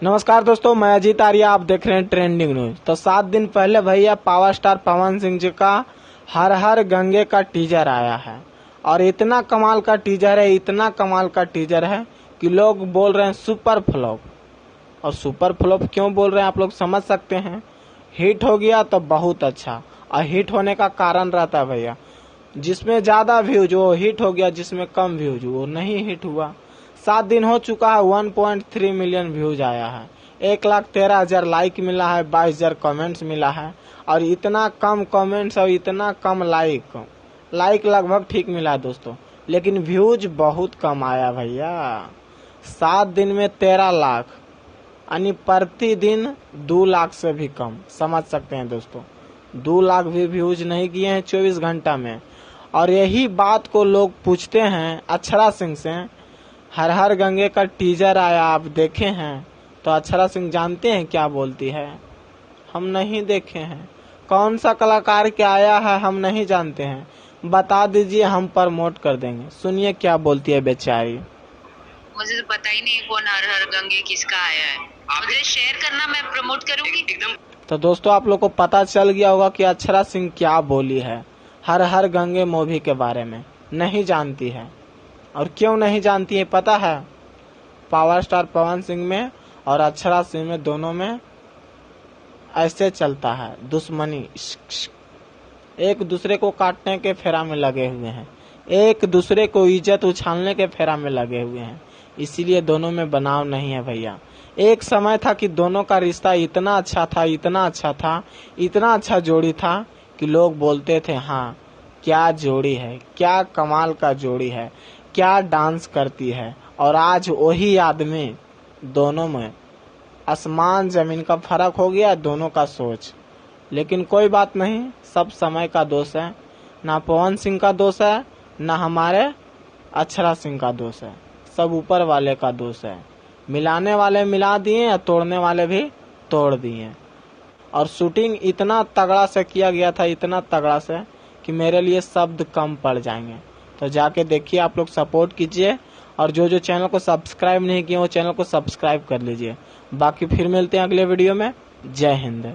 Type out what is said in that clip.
नमस्कार दोस्तों, मैं अजीत आर्या, आप देख रहे हैं ट्रेंडिंग न्यूज। तो 7 दिन पहले भैया पावर स्टार पवन सिंह जी का हर हर गंगे का टीजर आया है और इतना कमाल का टीजर है, इतना कमाल का टीजर है कि लोग बोल रहे हैं सुपर फ्लॉप। और सुपर फ्लॉप क्यों बोल रहे हैं आप लोग समझ सकते हैं। हिट हो गया तो बहुत अच्छा, और हिट होने का कारण रहता है भैया, जिसमें ज्यादा व्यूज वो हिट हो गया, जिसमें कम व्यूज वो नहीं हिट हुआ। 7 दिन हो चुका है, 1.3 मिलियन व्यूज आया है, 1,13,000 लाइक मिला है, 22,000 कमेंट्स मिला है। और इतना कम कमेंट्स और इतना कम लाइक लगभग ठीक मिला है दोस्तों, लेकिन व्यूज बहुत कम आया भैया। 7 दिन में 13 लाख, यानी प्रतिदिन 2 लाख से भी कम, समझ सकते हैं दोस्तों। 2 लाख भी व्यूज नहीं किए हैं 24 घंटा में। और यही बात को लोग पूछते हैं अक्षरा सिंह से। हर हर गंगे का टीजर आया, आप देखे हैं? तो अक्षरा सिंह जानते हैं क्या बोलती है? हम नहीं देखे हैं। कौन सा कलाकार क्या आया है हम नहीं जानते हैं, बता दीजिए, हम प्रमोट कर देंगे। सुनिए क्या बोलती है बेचारी। मुझे तो पता ही नहीं कौन हर हर गंगे किसका आया है, मुझे शेयर करना, मैं प्रमोट करूंगी एकदम। तो दोस्तों आप लोग को पता चल गया होगा कि अक्षरा सिंह क्या बोली है हर हर गंगे मूवी के बारे में। नहीं जानती है, और क्यों नहीं जानती है पता है? पावर स्टार पवन सिंह में और अक्षरा सिंह में, दोनों में ऐसे चलता है दुश्मनी। एक दूसरे को काटने के फेरा में लगे हुए हैं, एक दूसरे को इज्जत उछालने के फेरा में लगे हुए हैं, इसीलिए दोनों में बनाव नहीं है भैया। एक समय था कि दोनों का रिश्ता इतना अच्छा था, इतना अच्छा था, इतना अच्छा जोड़ी था कि लोग बोलते थे हाँ क्या जोड़ी है, क्या कमाल का जोड़ी है, क्या डांस करती है। और आज वही आदमी, दोनों में आसमान जमीन का फर्क हो गया, दोनों का सोच। लेकिन कोई बात नहीं, सब समय का दोष है, ना पवन सिंह का दोष है, ना हमारे अक्षरा सिंह का दोष है, सब ऊपर वाले का दोष है। मिलाने वाले मिला दिए, तोड़ने वाले भी तोड़ दिए। और शूटिंग इतना तगड़ा से किया गया था, इतना तगड़ा से कि मेरे लिए शब्द कम पड़ जाएंगे। तो जाके देखिए, आप लोग सपोर्ट कीजिए, और जो जो चैनल को सब्सक्राइब नहीं किए वो चैनल को सब्सक्राइब कर लीजिए। बाकी फिर मिलते हैं अगले वीडियो में। जय हिंद।